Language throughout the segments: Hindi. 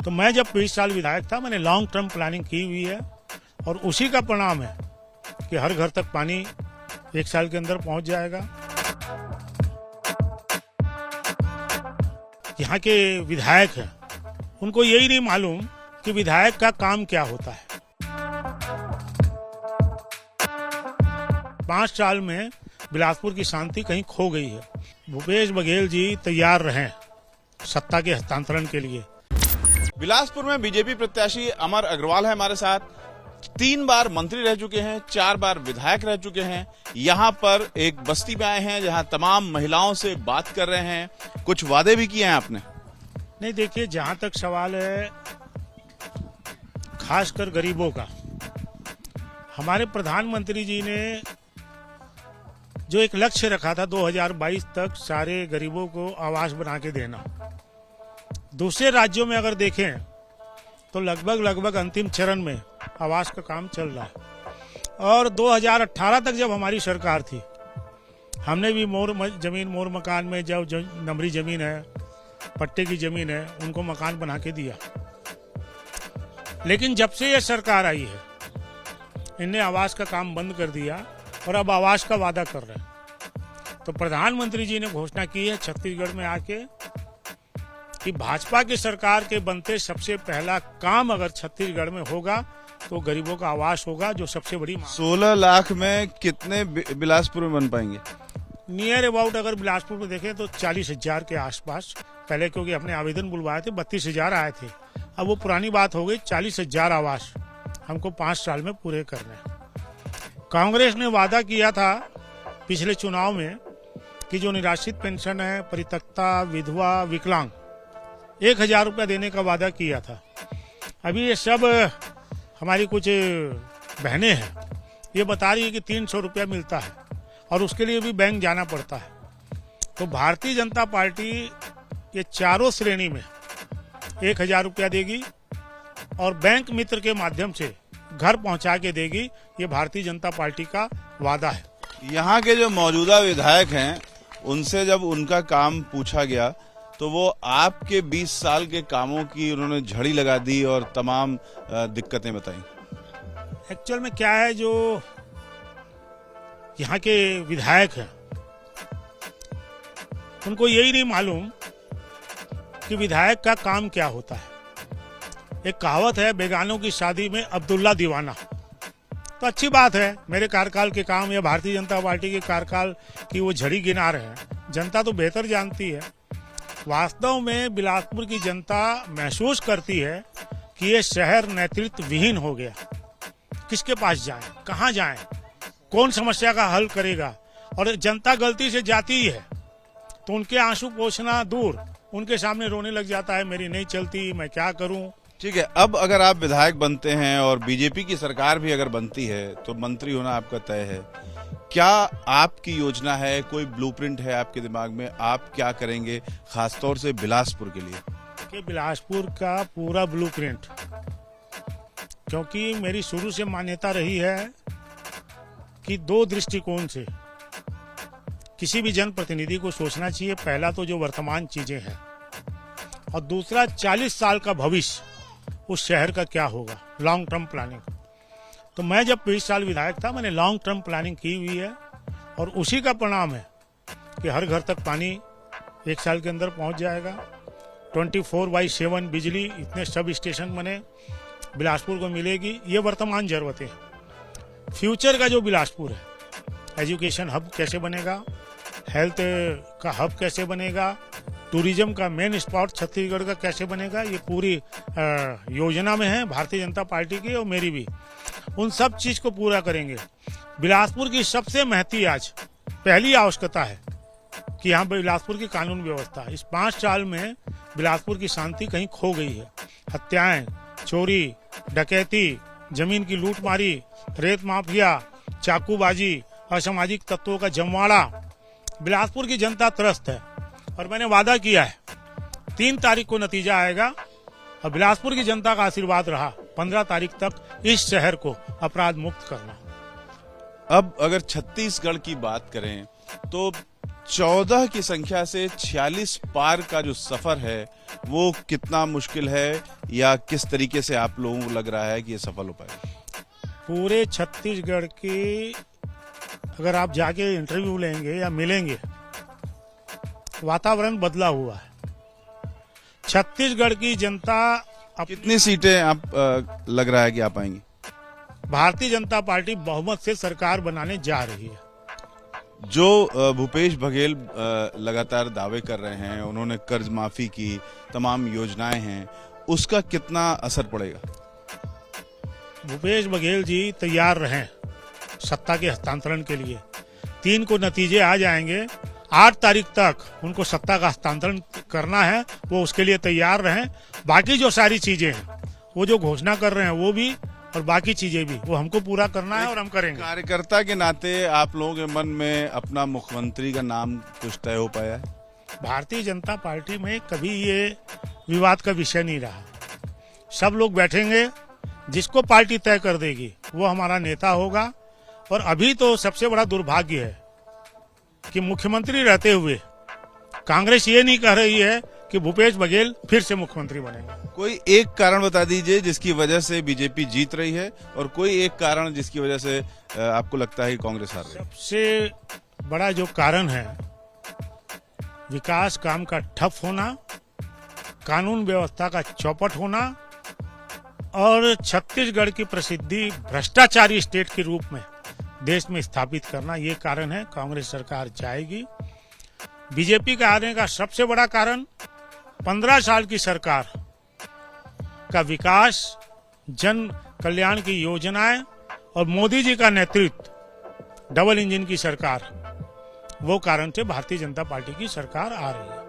तो मैं जब 20 साल विधायक था, मैंने लॉन्ग टर्म प्लानिंग की हुई है और उसी का परिणाम है कि हर घर तक पानी 1 साल के अंदर पहुंच जाएगा। यहाँ के विधायक हैं, उनको यही नहीं मालूम कि विधायक का काम क्या होता है। 5 साल में बिलासपुर की शांति कहीं खो गई है। भूपेश बघेल जी तैयार रहें सत्ता के हस्तांतरण के लिए। बिलासपुर में बीजेपी प्रत्याशी अमर अग्रवाल है हमारे साथ। 3 बार मंत्री रह चुके हैं, 4 बार विधायक रह चुके हैं। यहाँ पर एक बस्ती में आए हैं जहाँ तमाम महिलाओं से बात कर रहे हैं। कुछ वादे भी किए हैं आपने? नहीं, देखिए, जहां तक सवाल है खासकर गरीबों का, हमारे प्रधानमंत्री जी ने जो एक लक्ष्य रखा था 2022 तक सारे गरीबों को आवास बना के देना। दूसरे राज्यों में अगर देखें तो लगभग अंतिम चरण में आवास का काम चल रहा है। और 2018 तक जब हमारी सरकार थी, हमने भी मोर मकान में जो नमरी जमीन है, पट्टे की जमीन है, उनको मकान बना के दिया। लेकिन जब से ये सरकार आई है, इनने आवास का काम बंद कर दिया और अब आवास का वादा कर रहे हैं। तो प्रधानमंत्री जी ने घोषणा की है छत्तीसगढ़ में आके कि भाजपा की सरकार के बनते सबसे पहला काम अगर छत्तीसगढ़ में होगा तो गरीबों का आवास होगा, जो सबसे बड़ी 16 लाख में कितने बिलासपुर में बन पाएंगे? नियर अबाउट अगर बिलासपुर में देखें तो 40,000 के आसपास। पहले क्योंकि अपने आवेदन बुलवाए थे 32,000 आए थे, अब वो पुरानी बात हो गई। 40,000 आवास हमको 5 साल में पूरे करने हैं। कांग्रेस ने वादा किया था पिछले चुनाव में कि जो निराश्रित पेंशन है, परित्यक्ता, विधवा, विकलांग, 1,000 रुपया देने का वादा किया था। अभी ये सब हमारी कुछ बहनें हैं, ये बता रही है कि 300 रुपया मिलता है और उसके लिए भी बैंक जाना पड़ता है। तो भारतीय जनता पार्टी ये चारों श्रेणी में 1,000 रुपया देगी और बैंक मित्र के माध्यम से घर पहुंचा के देगी। ये भारतीय जनता पार्टी का वादा है। यहाँ के जो मौजूदा विधायक हैं, उनसे जब उनका काम पूछा गया तो वो आपके 20 साल के कामों की उन्होंने झड़ी लगा दी और तमाम दिक्कतें बताई। एक्चुअल में क्या है, जो यहाँ के विधायक हैं, उनको यही नहीं मालूम कि विधायक का काम क्या होता है। एक कहावत है, बेगानों की शादी में अब्दुल्ला दीवाना। तो अच्छी बात है, मेरे कार्यकाल के काम या भारतीय जनता पार्टी के कार्यकाल की वो झड़ी गिना रहे हैं। जनता तो बेहतर जानती है। वास्तव में बिलासपुर की जनता महसूस करती है कि ये शहर नेतृत्व विहीन हो गया। किसके पास जाएं, कहां जाएं, कौन समस्या का हल करेगा? और जनता गलती से जाती ही है तो उनके आंसू पोंछना दूर, उनके सामने रोने लग जाता है, मेरी नहीं चलती, मैं क्या करूं। ठीक है, अब अगर आप विधायक बनते हैं और बीजेपी की सरकार भी अगर बनती है तो मंत्री होना आपका तय है। क्या आपकी योजना है, कोई ब्लूप्रिंट है आपके दिमाग में? आप क्या करेंगे खासतौर से बिलासपुर के लिए? कि बिलासपुर का पूरा ब्लूप्रिंट, क्योंकि मेरी शुरू से मान्यता रही है कि 2 दृष्टिकोण से किसी भी जनप्रतिनिधि को सोचना चाहिए। पहला तो जो वर्तमान चीजें हैं और दूसरा 40 साल का भविष्य, उस शहर का क्या होगा, लॉन्ग टर्म प्लानिंग। तो मैं जब 20 साल विधायक था, मैंने लॉन्ग टर्म प्लानिंग की हुई है और उसी का परिणाम है कि हर घर तक पानी 1 साल के अंदर पहुंच जाएगा। 24/7 बिजली, इतने सब स्टेशन बने, बिलासपुर को मिलेगी। ये वर्तमान जरूरतें हैं। फ्यूचर का जो बिलासपुर है, एजुकेशन हब कैसे बनेगा, हेल्थ का हब कैसे बनेगा, टूरिज्म का मेन स्पॉट छत्तीसगढ़ का कैसे बनेगा, ये पूरी योजना में है भारतीय जनता पार्टी की और मेरी भी। उन सब चीज को पूरा करेंगे। बिलासपुर की सबसे महती आज पहली आवश्यकता है कि यहाँ बिलासपुर की कानून व्यवस्था, इस 5 साल में बिलासपुर की शांति कहीं खो गई है। हत्याएं, चोरी, डकैती, जमीन की लूटमारी, रेत माफिया, चाकूबाजी, असामाजिक तत्वों का जमवाड़ा, बिलासपुर की जनता त्रस्त है। और मैंने वादा किया है 3 तारीख को नतीजा आएगा और बिलासपुर की जनता का आशीर्वाद रहा 15 तारीख तक इस शहर को अपराध मुक्त करना। अब अगर छत्तीसगढ़ की बात करें तो 14 की संख्या से 46 पार का जो सफर है वो कितना मुश्किल है या किस तरीके से आप लोगों को लग रहा है कि ये सफल हो पाएगा? पूरे छत्तीसगढ़ की अगर आप जाके इंटरव्यू लेंगे या मिलेंगे, वातावरण बदला हुआ है। छत्तीसगढ़ की जनता कितनी सीटें आप लग रहा है कि आप आएंगी? भारतीय जनता पार्टी बहुमत से सरकार बनाने जा रही है। जो भूपेश बघेल लगातार दावे कर रहे हैं, उन्होंने कर्ज माफी की, तमाम योजनाएं हैं, उसका कितना असर पड़ेगा? भूपेश बघेल जी तैयार रहें सत्ता के हस्तांतरण के लिए। 3 को नतीजे आ जाएंगे, 8 तारीख तक उनको सत्ता का हस्तांतरण करना है, वो उसके लिए तैयार रहें। बाकी जो सारी चीजें हैं, वो जो घोषणा कर रहे हैं वो भी, और बाकी चीजें भी, वो हमको पूरा करना है और हम करेंगे। कार्यकर्ता के नाते आप लोगों के मन में अपना मुख्यमंत्री का नाम कुछ तय हो पाया है? भारतीय जनता पार्टी में कभी ये विवाद का विषय नहीं रहा। सब लोग बैठेंगे, जिसको पार्टी तय कर देगी वो हमारा नेता होगा। और अभी तो सबसे बड़ा दुर्भाग्य है कि मुख्यमंत्री रहते हुए कांग्रेस ये नहीं कह रही है कि भूपेश बघेल फिर से मुख्यमंत्री बनेंगे। कोई एक कारण बता दीजिए जिसकी वजह से बीजेपी जीत रही है, और कोई एक कारण जिसकी वजह से आपको लगता है कि कांग्रेस हार रही है? सबसे बड़ा जो कारण है, विकास काम का ठप होना, कानून व्यवस्था का चौपट होना और छत्तीसगढ़ की प्रसिद्धि भ्रष्टाचारी स्टेट के रूप में देश में स्थापित करना, ये कारण है। कांग्रेस सरकार जाएगी। बीजेपी का आने का सबसे बड़ा कारण 15 साल की सरकार का विकास, जन कल्याण की योजनाएं और मोदी जी का नेतृत्व, डबल इंजन की सरकार, वो कारण से भारतीय जनता पार्टी की सरकार आ रही है।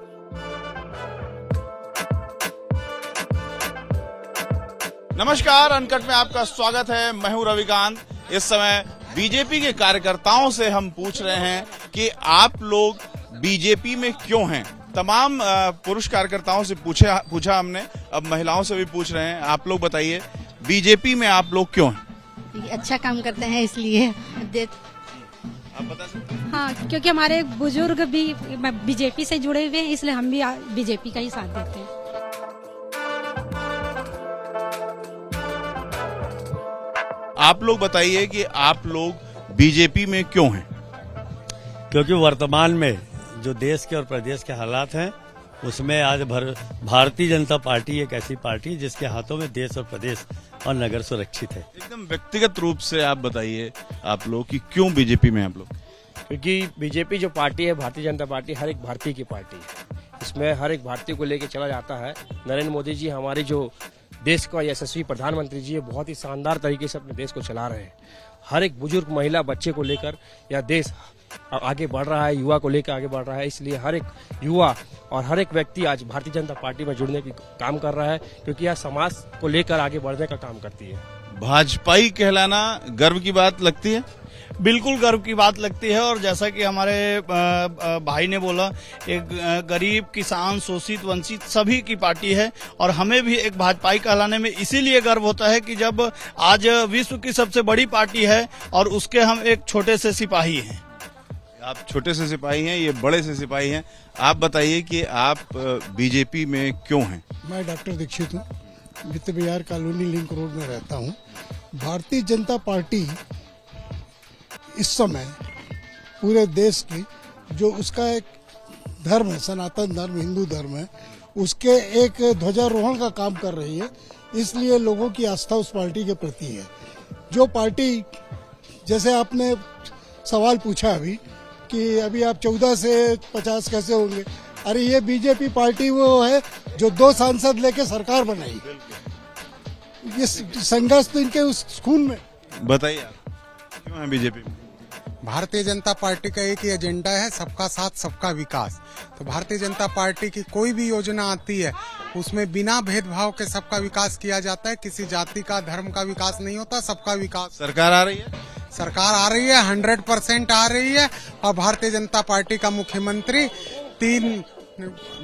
नमस्कार, अनकट में आपका स्वागत है। मैं हूं रविकांत। इस समय बीजेपी के कार्यकर्ताओं से हम पूछ रहे हैं कि आप लोग बीजेपी में क्यों हैं। तमाम पुरुष कार्यकर्ताओं से पूछा हमने, अब महिलाओं से भी पूछ रहे हैं। आप लोग बताइए, बीजेपी में आप लोग क्यों हैं? अच्छा काम करते हैं इसलिए। आप बता सकते हैं? हाँ, क्योंकि हमारे बुजुर्ग भी बीजेपी से जुड़े हुए हैं, इसलिए हम भी बीजेपी का ही साथ देते हैं। आप लोग बताइए कि आप लोग बीजेपी में क्यों हैं? क्योंकि वर्तमान में जो देश के और प्रदेश के हालात हैं, उसमें आज भारतीय जनता पार्टी एक ऐसी पार्टी है जिसके हाथों में देश और प्रदेश और नगर सुरक्षित है। एकदम व्यक्तिगत रूप से आप बताइए आप लोग कि क्यों बीजेपी में आप लोग? क्योंकि बीजेपी जो पार्टी है, भारतीय जनता पार्टी, हर एक भारतीय की पार्टी है। इसमें हर एक भारतीय को लेकर चला जाता है। नरेंद्र मोदी जी हमारे जो देश का यशस्वी प्रधानमंत्री जी है, बहुत ही शानदार तरीके से अपने देश को चला रहे हैं। हर एक बुजुर्ग, महिला, बच्चे को लेकर यह देश आगे बढ़ रहा है, युवा को लेकर आगे बढ़ रहा है। इसलिए हर एक युवा और हर एक व्यक्ति आज भारतीय जनता पार्टी में जुड़ने की काम कर रहा है, क्योंकि यह समाज को लेकर आगे बढ़ने का काम करती है। भाजपाई कहलाना गर्व की बात लगती है? बिल्कुल गर्व की बात लगती है। और जैसा कि हमारे भाई ने बोला, एक गरीब, किसान, शोषित, वंचित सभी की पार्टी है। और हमें भी एक भाजपाई कहलाने में इसीलिए गर्व होता है कि जब आज विश्व की सबसे बड़ी पार्टी है और उसके हम एक छोटे से सिपाही हैं। आप छोटे से सिपाही हैं, ये बड़े से सिपाही हैं। आप बताइए कि आप बीजेपी में क्यों हैं? मैं डॉक्टर दीक्षित हूँ, वित्त विहार कॉलोनी लिंक रोड में रहता हूँ। भारतीय जनता पार्टी इस समय पूरे देश की जो उसका एक धर्म है, सनातन धर्म, हिंदू धर्म है, उसके एक ध्वजारोहण का काम कर रही है। इसलिए लोगों की आस्था उस पार्टी के प्रति है। जो पार्टी, जैसे आपने सवाल पूछा अभी कि अभी आप 14 से 50 कैसे होंगे, अरे ये बीजेपी पार्टी वो है जो 2 सांसद लेके सरकार बनाई। ये संघर्ष तो इनके उस खून में। बताइए आप क्यों हैं बीजेपी में? भारतीय जनता पार्टी का एक ही एजेंडा है, सबका साथ सबका विकास। तो भारतीय जनता पार्टी की कोई भी योजना आती है, उसमें बिना भेदभाव के सबका विकास किया जाता है। किसी जाति का, धर्म का विकास नहीं होता, सबका विकास। सरकार आ रही है? सरकार आ रही है, 100% आ रही है। और भारतीय जनता पार्टी का मुख्यमंत्री 3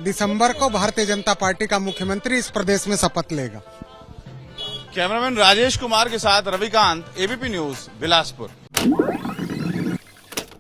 दिसंबर को भारतीय जनता पार्टी का मुख्यमंत्री इस प्रदेश में शपथ लेगा। कैमरामैन राजेश कुमार के साथ रविकांत, एबीपी न्यूज, बिलासपुर।